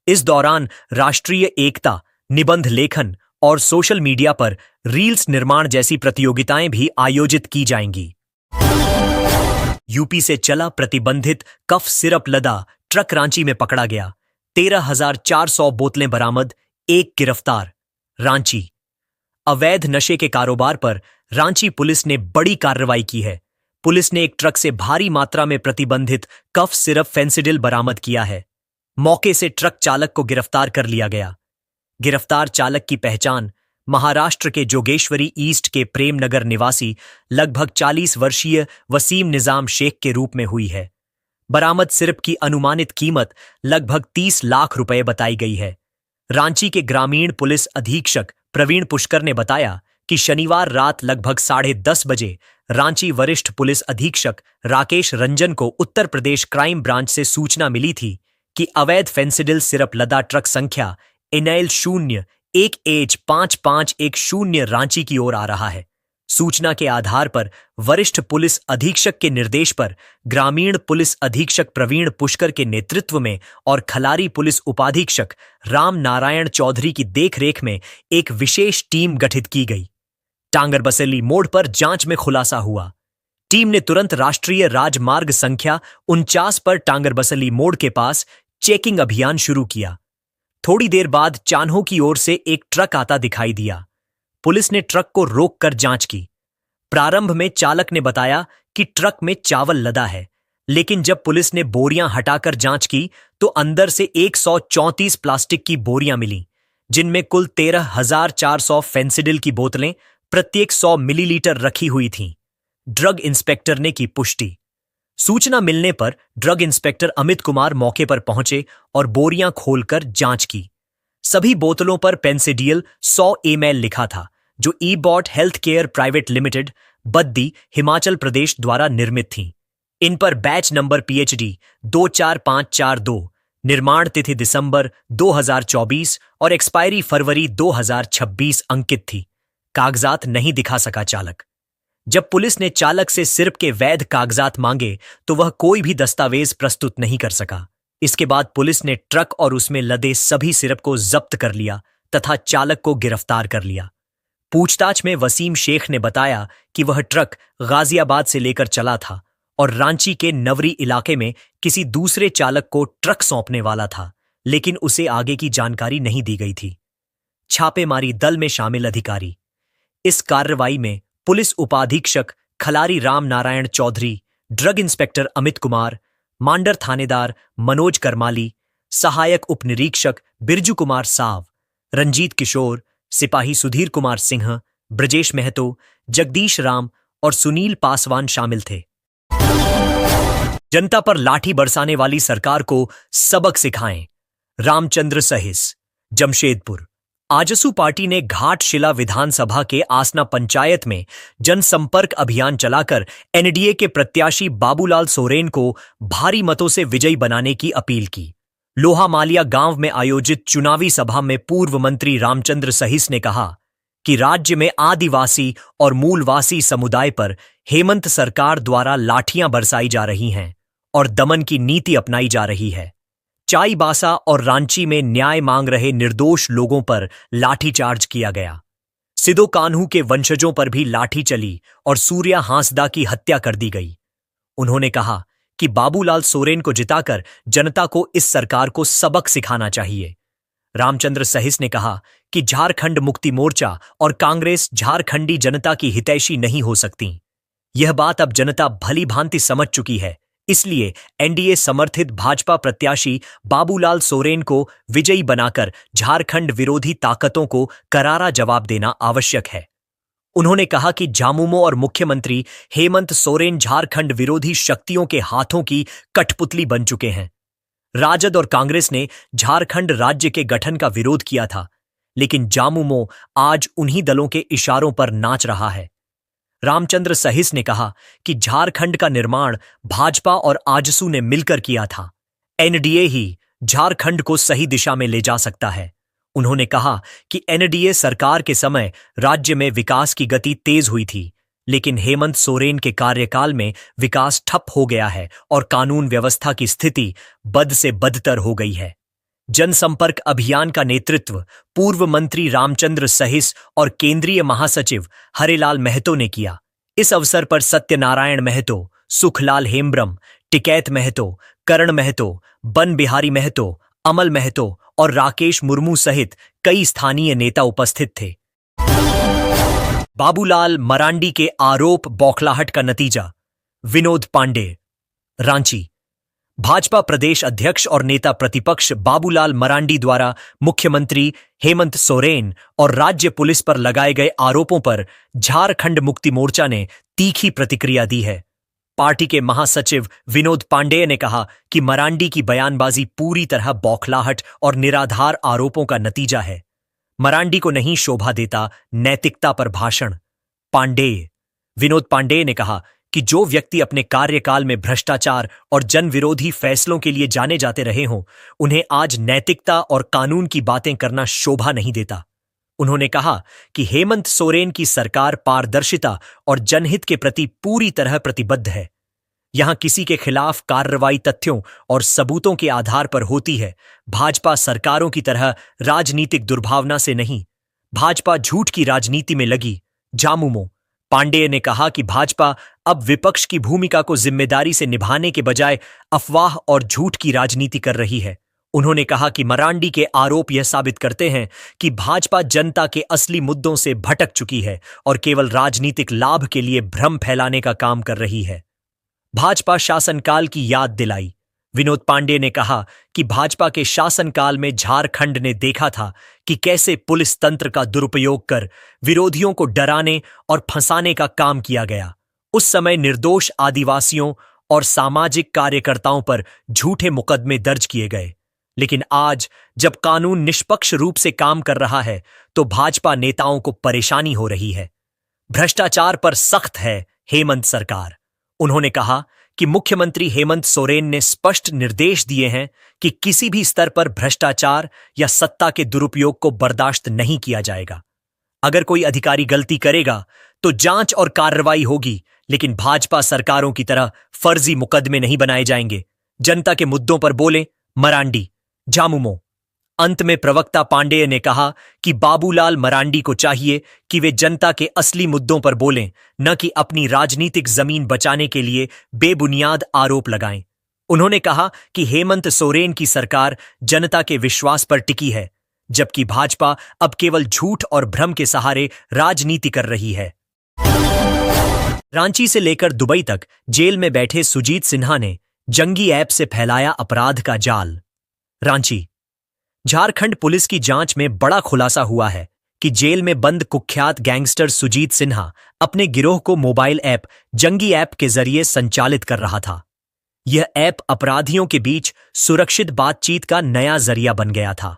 इस दौरान राष्ट्रीय एकता, निबंध लेखन और सोशल मीडिया पर रील्स निर्माण जैसी प्रतियोगिताएं भी आयोजित की जाएंगी। यूपी से चला प्रतिबंधित कफ सिरप लदा ट्रक रांची में पकड़ा गया। 13,400 बोतलें बरामद, 1 गिरफ्तार। रांची अवैध नशे के कारोबार पर रांची पुलिस ने बड़ी कार्रवाई की है। पुलिस ने एक ट्रक से भारी मात्रा में प्रतिबंधित कफ सिरप फेंसिडिल बरामद किया है। मौके से ट्रक चालक को गिरफ्तार कर लिया गया। गिरफ्तार चालक की पहचान महाराष्ट्र के जोगेश्वरी ईस्ट के प्रेमनगर निवासी लगभग 40 वर्षीय वसीम निजाम शेख के रूप में हुई है। बरामद सिरप की अनुमानित कीमत लगभग 30 लाख रुपए बताई गई है। रांची के ग्रामीण पुलिस अधीक्षक प्रवीण पुष्कर ने बताया कि शनिवार रात लगभग 10:30 बजे रांची वरिष्ठ पुलिस अधीक्षक राकेश रंजन को उत्तर प्रदेश क्राइम ब्रांच से सूचना मिली थी कि अवैध फेंसिडिल सिरप लदा ट्रक संख्या NL 01H5510 रांची की ओर आ रहा है। सूचना के आधार पर वरिष्ठ पुलिस अधीक्षक के निर्देश पर ग्रामीण पुलिस अधीक्षक प्रवीण पुष्कर के नेतृत्व में और खलारी पुलिस उपाधीक्षक राम नारायण चौधरी की देखरेख में एक विशेष टीम गठित की गई। टांगर बसेली मोड़ पर जांच में खुलासा हुआ। टीम ने तुरंत राष्ट्रीय राजमार्ग संख्या 49 पर टांगर बसेली मोड़ के पास चेकिंग अभियान शुरू किया। थोड़ी देर बाद चान्हो की ओर से एक ट्रक आता दिखाई दिया। पुलिस ने ट्रक को रोककर जांच की। प्रारंभ में चालक ने बताया कि ट्रक में चावल लदा है, लेकिन जब पुलिस ने बोरियां हटाकर जांच की तो अंदर से 134 प्लास्टिक की बोरियां मिलीं, जिनमें कुल 13,400 फेंसिडिल की बोतलें प्रत्येक 100 मिलीलीटर रखी हुई थीं। ड्रग इंस्पेक्टर ने की पुष्टि। सूचना मिलने पर ड्रग इंस्पेक्टर अमित कुमार मौके पर पहुंचे और बोरियां खोलकर जांच की। सभी बोतलों पर पेंसिडियल 100 ml लिखा था, जो Ebot health care private limited, Baddi, Himachal Pradesh द्वारा निर्मित थीं। इन पर बैच नंबर PHD 24542, निर्माण तिथि दिसंबर 2024 और एक्सपायरी फरवरी 2026 अंकित थी। कागजात नहीं दिखा सका चालक। जब पुलिस ने चालक से सिरप के वैध कागजात मांगे तो वह कोई भी दस्तावेज प्रस्तुत नहीं कर सका। इसके बाद पुलिस ने ट्रक और उसमें लदे सभी सिरप को जब्त कर लिया तथा चालक को गिरफ्तार कर लिया। पूछताछ में वसीम शेख ने बताया कि वह ट्रक गाजियाबाद से लेकर चला था और रांची के नवरी इलाके में किसी दूसरे चालक को ट्रक सौंपने वाला था, लेकिन उसे आगे की जानकारी नहीं दी गई थी। छापेमारी दल में शामिल अधिकारी। इस कार्रवाई में पुलिस उपाधीक्षक खलारी राम नारायण चौधरी, ड्रग इंस्पेक्टर अमित कुमार, मांडर थानेदार मनोज करमाली, सहायक उपनिरीक्षक बिरजू कुमार साव, रंजीत किशोर, सिपाही सुधीर कुमार सिंह, ब्रजेश महतो, जगदीश राम और सुनील पासवान शामिल थे। जनता पर लाठी बरसाने वाली सरकार को सबक सिखाएं। रामचंद्र सहिस, जमशेदपुर। आजसू पार्टी ने घाटशिला विधानसभा के आसना पंचायत में जनसंपर्क अभियान चलाकर NDA के प्रत्याशी बाबूलाल सोरेन को भारी मतों से विजयी बनाने की अपील की। लोहा मालिया गांव में आयोजित चुनावी सभा में पूर्व मंत्री रामचंद्र सहिस ने कहा कि राज्य में आदिवासी और मूलवासी समुदाय पर हेमंत सरकार द्वारा लाठियां बरसाई जा रही हैं और दमन की नीति अपनाई जा रही है। चाईबासा और रांची में न्याय मांग रहे निर्दोष लोगों पर लाठीचार्ज किया गया। सिदो कान्हू के वंशजों पर भी लाठी चली और सूर्या हांसदा की हत्या कर दी गई। उन्होंने कहा कि बाबूलाल सोरेन को जिताकर जनता को इस सरकार को सबक सिखाना चाहिए। रामचंद्र सहिस ने कहा कि झारखंड मुक्ति मोर्चा और कांग्रेस झारखंडी जनता की हितैषी नहीं हो सकती। यह बात अब जनता भली भांति समझ चुकी है, इसलिए NDA समर्थित भाजपा प्रत्याशी बाबूलाल सोरेन को विजयी बनाकर झारखंड विरोधी ताकतों को करारा जवाब देना आवश्यक है। उन्होंने कहा कि झामुमो और मुख्यमंत्री हेमंत सोरेन झारखंड विरोधी शक्तियों के हाथों की कठपुतली बन चुके हैं। राजद और कांग्रेस ने झारखंड राज्य के गठन का विरोध किया था, लेकिन झामुमो आज उन्हीं दलों के इशारों पर नाच रहा है। रामचंद्र सहिस ने कहा कि झारखंड का निर्माण भाजपा और आजसू ने मिलकर किया था। NDA ही झारखंड को सही दिशा में ले जा सकता है। उन्होंने कहा कि NDA सरकार के समय राज्य में विकास की गति तेज हुई थी, लेकिन हेमंत सोरेन के कार्यकाल में विकास ठप हो गया है और कानून व्यवस्था की स्थिति बद से बदतर हो गई है। जनसंपर्क अभियान का नेतृत्व पूर्व मंत्री रामचंद्र सहिस और केंद्रीय महासचिव हरेलाल महतो ने किया। इस अवसर पर सत्यनारायण महतो, सुखलाल हेम्ब्रम, टिकैत महतो, करण महतो, बन बिहारी महतो, अमल महतो और राकेश मुर्मू सहित कई स्थानीय नेता उपस्थित थे। बाबूलाल मरांडी के आरोप बौखलाहट का नतीजा। विनोद पांडे, रांची। भाजपा प्रदेश अध्यक्ष और नेता प्रतिपक्ष बाबूलाल मरांडी द्वारा मुख्यमंत्री हेमंत सोरेन और राज्य पुलिस पर लगाए गए आरोपों पर झारखंड मुक्ति मोर्चा ने तीखी प्रतिक्रिया दी है। पार्टी के महासचिव विनोद पांडे ने कहा कि मरांडी की बयानबाजी पूरी तरह बौखलाहट और निराधार आरोपों का नतीजा है। मरांडी को नहीं शोभा देता नैतिकता पर भाषण। विनोद पांडे ने कहा कि जो व्यक्ति अपने कार्यकाल में भ्रष्टाचार और जनविरोधी फैसलों के लिए जाने जाते रहे हों, उन्हें आज नैतिकता और कानून की बातें करना शोभा नहीं देता। उन्होंने कहा कि हेमंत सोरेन की सरकार पारदर्शिता और जनहित के प्रति पूरी तरह प्रतिबद्ध है। यहां किसी के खिलाफ कार्रवाई तथ्यों और सबूतों के आधार पर होती है, भाजपा सरकारों की तरह राजनीतिक दुर्भावना से नहीं। भाजपा झूठ की राजनीति में लगी। जामुमो। पांडेय ने कहा कि भाजपा अब विपक्ष की भूमिका को जिम्मेदारी से निभाने के बजाय अफवाह और झूठ की राजनीति कर रही है। उन्होंने कहा कि मरांडी के आरोप यह साबित करते हैं कि भाजपा जनता के असली मुद्दों से भटक चुकी है और केवल राजनीतिक लाभ के लिए भ्रम फैलाने का काम कर रही है। भाजपा शासनकाल की याद दिलाई। विनोद पांडे ने कहा कि भाजपा के शासनकाल में झारखंड ने देखा था कि कैसे पुलिस तंत्र का दुरुपयोग कर विरोधियों को डराने और फंसाने का काम किया गया। उस समय निर्दोष आदिवासियों और सामाजिक कार्यकर्ताओं पर झूठे मुकदमे दर्ज किए गए। लेकिन आज जब कानून निष्पक्ष रूप से काम कर रहा है तो भाजपा नेताओं को परेशानी हो रही है। भ्रष्टाचार पर सख्त है हेमंत सरकार। उन्होंने कहा कि मुख्यमंत्री हेमंत सोरेन ने स्पष्ट निर्देश दिए हैं कि किसी भी स्तर पर भ्रष्टाचार या सत्ता के दुरुपयोग को बर्दाश्त नहीं किया जाएगा। अगर कोई अधिकारी गलती करेगा तो जांच और कार्रवाई होगी, लेकिन भाजपा सरकारों की तरह फर्जी मुकदमे नहीं बनाए जाएंगे। जनता के मुद्दों पर बोले मरांडी। जामुमो। अंत में प्रवक्ता पांडेय ने कहा कि बाबूलाल मरांडी को चाहिए कि वे जनता के असली मुद्दों पर बोलें, न कि अपनी राजनीतिक जमीन बचाने के लिए बेबुनियाद आरोप लगाएं। उन्होंने कहा कि हेमंत सोरेन की सरकार जनता के विश्वास पर टिकी है, जबकि भाजपा अब केवल झूठ और भ्रम के सहारे राजनीति कर रही है। रांची से लेकर दुबई तक जेल में बैठे सुजीत सिन्हा ने जंगी ऐप से फैलाया अपराध का जाल। रांची। झारखंड पुलिस की जांच में बड़ा खुलासा हुआ है कि जेल में बंद कुख्यात गैंगस्टर सुजीत सिन्हा अपने गिरोह को मोबाइल ऐप जंगी ऐप के जरिए संचालित कर रहा था। यह ऐप अपराधियों के बीच सुरक्षित बातचीत का नया जरिया बन गया था।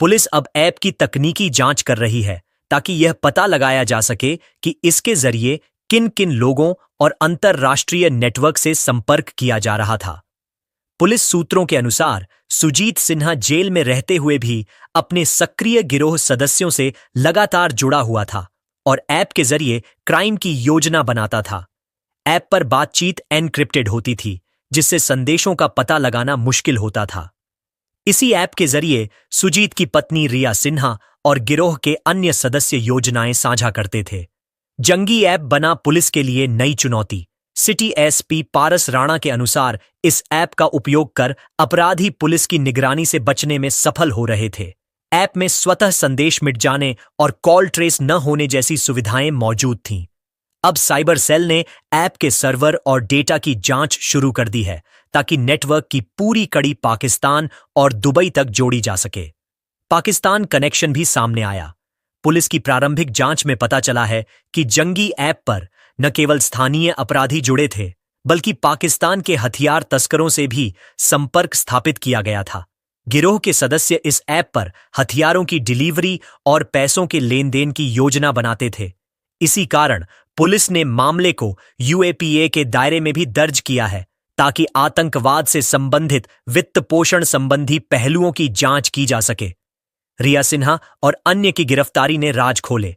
पुलिस अब ऐप की तकनीकी जांच कर रही है ताकि यह पता लगाया जा सके कि इसके जरिए किन किन लोगों और अंतरराष्ट्रीय नेटवर्क से संपर्क किया जा रहा था। पुलिस सूत्रों के अनुसार सुजीत सिन्हा जेल में रहते हुए भी अपने सक्रिय गिरोह सदस्यों से लगातार जुड़ा हुआ था और ऐप के जरिए क्राइम की योजना बनाता था। ऐप पर बातचीत एनक्रिप्टेड होती थी, जिससे संदेशों का पता लगाना मुश्किल होता था। इसी ऐप के जरिए सुजीत की पत्नी रिया सिन्हा और गिरोह के अन्य सदस्य योजनाएं साझा करते थे। जंगी ऐप बना पुलिस के लिए नई चुनौती। सिटी एसपी पारस राणा के अनुसार इस ऐप का उपयोग कर अपराधी पुलिस की निगरानी से बचने में सफल हो रहे थे। ऐप में स्वतः संदेश मिट जाने और कॉल ट्रेस न होने जैसी सुविधाएं मौजूद थीं। अब साइबर सेल ने ऐप के सर्वर और डेटा की जांच शुरू कर दी है ताकि नेटवर्क की पूरी कड़ी पाकिस्तान और दुबई तक जोड़ी जा सके। पाकिस्तान कनेक्शन भी सामने आया। पुलिस की प्रारंभिक जांच में पता चला है कि जंगी ऐप पर न केवल स्थानीय अपराधी जुड़े थे, बल्कि पाकिस्तान के हथियार तस्करों से भी संपर्क स्थापित किया गया था। गिरोह के सदस्य इस ऐप पर हथियारों की डिलीवरी और पैसों के लेन देन की योजना बनाते थे। इसी कारण पुलिस ने मामले को यूएपीए के दायरे में भी दर्ज किया है ताकि आतंकवाद से संबंधित वित्त पोषण संबंधी पहलुओं की जांच की जा सके। रिया सिन्हा और अन्य की गिरफ्तारी ने राज खोले।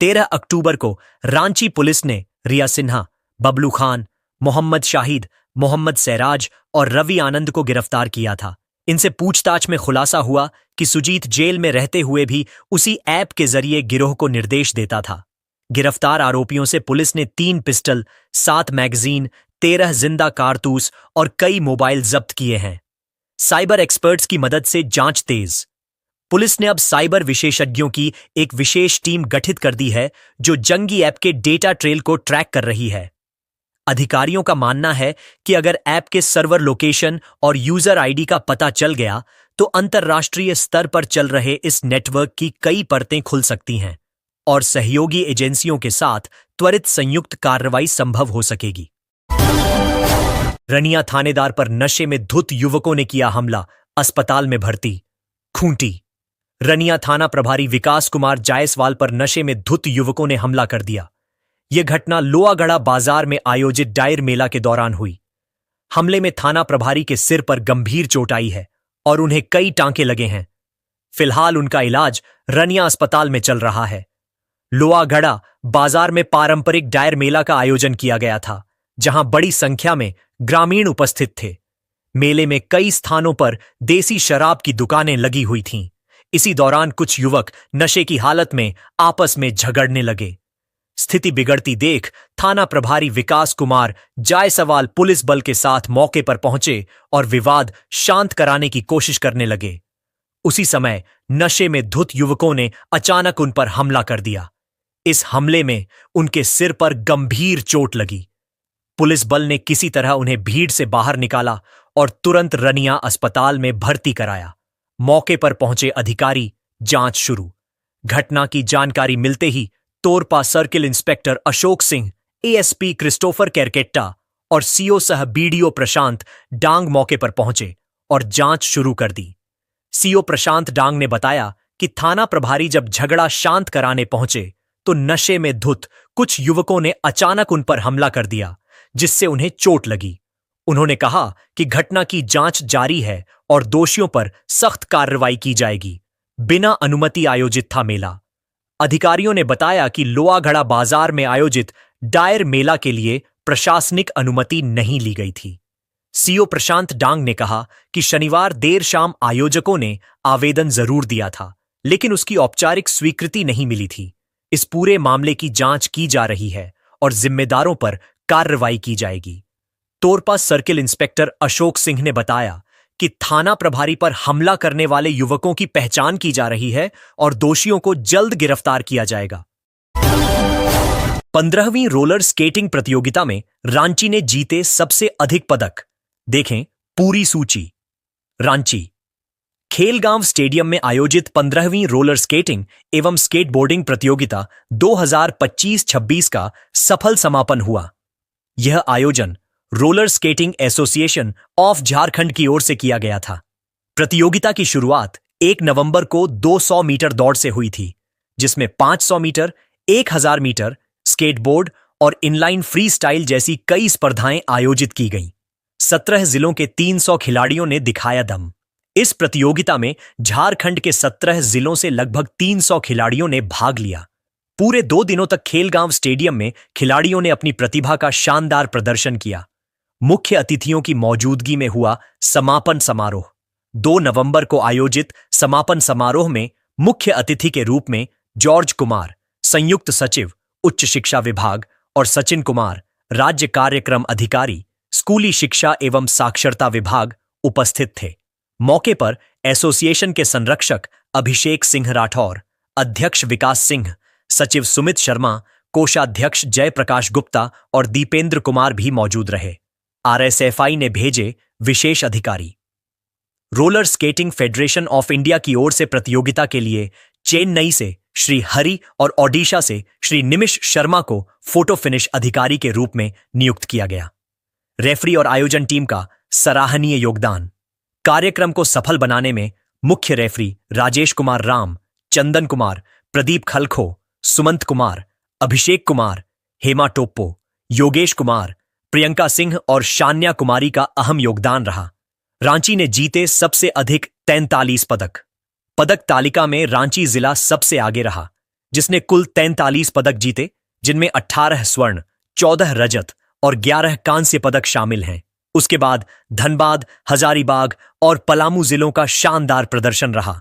13 अक्टूबर को रांची पुलिस ने रिया सिन्हा, बबलू खान, मोहम्मद शाहिद, मोहम्मद सैराज और रवि आनंद को गिरफ्तार किया था। इनसे पूछताछ में खुलासा हुआ कि सुजीत जेल में रहते हुए भी उसी ऐप के जरिए गिरोह को निर्देश देता था। गिरफ्तार आरोपियों से पुलिस ने 3 पिस्टल, 7 मैगजीन, 13 जिंदा कारतूस और कई मोबाइल जब्त किए हैं। साइबर एक्सपर्ट्स की मदद से जांच तेज। पुलिस ने अब साइबर विशेषज्ञों की एक विशेष टीम गठित कर दी है जो जंगी ऐप के डेटा ट्रेल को ट्रैक कर रही है। अधिकारियों का मानना है कि अगर ऐप के सर्वर लोकेशन और यूजर आईडी का पता चल गया तो अंतर्राष्ट्रीय स्तर पर चल रहे इस नेटवर्क की कई परतें खुल सकती हैं और सहयोगी एजेंसियों के साथ त्वरित संयुक्त कार्रवाई संभव हो सकेगी। रनिया थानेदार पर नशे में धुत युवकों ने किया हमला, अस्पताल में भर्ती। खूंटी। रनिया थाना प्रभारी विकास कुमार जायसवाल पर नशे में धुत युवकों ने हमला कर दिया। यह घटना लोहागढ़ा बाजार में आयोजित डायर मेला के दौरान हुई। हमले में थाना प्रभारी के सिर पर गंभीर चोट आई है और उन्हें कई टांके लगे हैं। फिलहाल उनका इलाज रनिया अस्पताल में चल रहा है। लोहागढ़ा बाजार में पारंपरिक डायर मेला का आयोजन किया गया था, जहां बड़ी संख्या में ग्रामीण उपस्थित थे। मेले में कई स्थानों पर देसी शराब की दुकानें लगी हुई थीं। इसी दौरान कुछ युवक नशे की हालत में आपस में झगड़ने लगे। स्थिति बिगड़ती देख थाना प्रभारी विकास कुमार जायसवाल पुलिस बल के साथ मौके पर पहुंचे और विवाद शांत कराने की कोशिश करने लगे। उसी समय नशे में धुत युवकों ने अचानक उन पर हमला कर दिया। इस हमले में उनके सिर पर गंभीर चोट लगी। पुलिस बल ने किसी तरह उन्हें भीड़ से बाहर निकाला और तुरंत रनिया अस्पताल में भर्ती कराया। मौके पर पहुंचे अधिकारी जांच शुरू। घटना की जानकारी मिलते ही Torpa circle inspector Ashok Singh, ASP Christopher Kerketta और सीओ सह बीडीओ प्रशांत डांग मौके पर पहुंचे और जांच शुरू कर दी। सीओ प्रशांत डांग ने बताया कि थाना प्रभारी जब झगड़ा शांत कराने पहुंचे तो नशे में धुत कुछ युवकों ने अचानक उन पर हमला कर दिया, जिससे उन्हें चोट लगी। उन्होंने कहा कि घटना की जांच जारी है और दोषियों पर सख्त कार्रवाई की जाएगी। बिना अनुमति आयोजित था मेला। अधिकारियों ने बताया कि लोहागढ़ा बाजार में आयोजित डायर मेला के लिए प्रशासनिक अनुमति नहीं ली गई थी। सीओ प्रशांत डांग ने कहा कि शनिवार देर शाम आयोजकों ने आवेदन जरूर दिया था, लेकिन उसकी औपचारिक स्वीकृति नहीं मिली थी। इस पूरे मामले की जांच की जा रही है और जिम्मेदारों पर कार्रवाई की जाएगी। तोरपा सर्किल इंस्पेक्टर अशोक सिंह ने बताया कि थाना प्रभारी पर हमला करने वाले युवकों की पहचान की जा रही है और दोषियों को जल्द गिरफ्तार किया जाएगा। 15वीं रोलर स्केटिंग प्रतियोगिता में रांची ने जीते सबसे अधिक पदक। देखें पूरी सूची। रांची खेलगांव स्टेडियम में आयोजित 15वीं रोलर स्केटिंग एवं स्केटबोर्डिंग प्रतियोगिता 2025-26 का सफल समापन हुआ। यह आयोजन roller skating association of Jharkhand की ओर से किया गया था। प्रतियोगिता की शुरुआत 1 नवंबर को 200 मीटर दौड़ से हुई थी, जिसमें 500 मीटर, 1000 मीटर, स्केटबोर्ड और इनलाइन फ्री स्टाइल जैसी कई स्पर्धाएं आयोजित की गईं। 17 जिलों के 300 खिलाड़ियों ने दिखाया दम। इस प्रतियोगिता में झारखंड के 17 जिलों से लगभग 300 खिलाड़ियों ने भाग लिया। पूरे 2 दिनों तक खेलगांव स्टेडियम में खिलाड़ियों ने अपनी प्रतिभा का शानदार प्रदर्शन किया। मुख्य अतिथियों की मौजूदगी में हुआ समापन समारोह। 2 नवंबर को आयोजित समापन समारोह में मुख्य अतिथि के रूप में जॉर्ज कुमार, संयुक्त सचिव, उच्च शिक्षा विभाग, और सचिन कुमार, राज्य कार्यक्रम अधिकारी, स्कूली शिक्षा एवं साक्षरता विभाग, उपस्थित थे। मौके पर एसोसिएशन के संरक्षक अभिषेक सिंह राठौर, अध्यक्ष विकास सिंह, सचिव सुमित शर्मा, कोषाध्यक्ष जयप्रकाश गुप्ता और दीपेंद्र कुमार भी मौजूद रहे। आरएसएफआई ने भेजे विशेष अधिकारी। Roller skating federation of India की ओर से प्रतियोगिता के लिए चेन्नई से श्री हरि और ओडिशा से श्री निमिष शर्मा को फोटो फिनिश अधिकारी के रूप में नियुक्त किया गया। रेफरी और आयोजन टीम का सराहनीय योगदान। कार्यक्रम को सफल बनाने में मुख्य रेफरी राजेश कुमार राम, चंदन कुमार, प्रदीप खलखो, सुमंत कुमार, अभिषेक कुमार, हेमा टोप्पो, योगेश कुमार, प्रियंका सिंह और शान्या कुमारी का अहम योगदान रहा। रांची ने जीते सबसे अधिक 43 पदक। पदक तालिका में रांची जिला सबसे आगे रहा, जिसने कुल 43 पदक जीते, जिनमें 18 स्वर्ण, 14 रजत और 11 कांस्य पदक शामिल हैं। उसके बाद धनबाद, हजारीबाग और पलामू जिलों का शानदार प्रदर्शन रहा।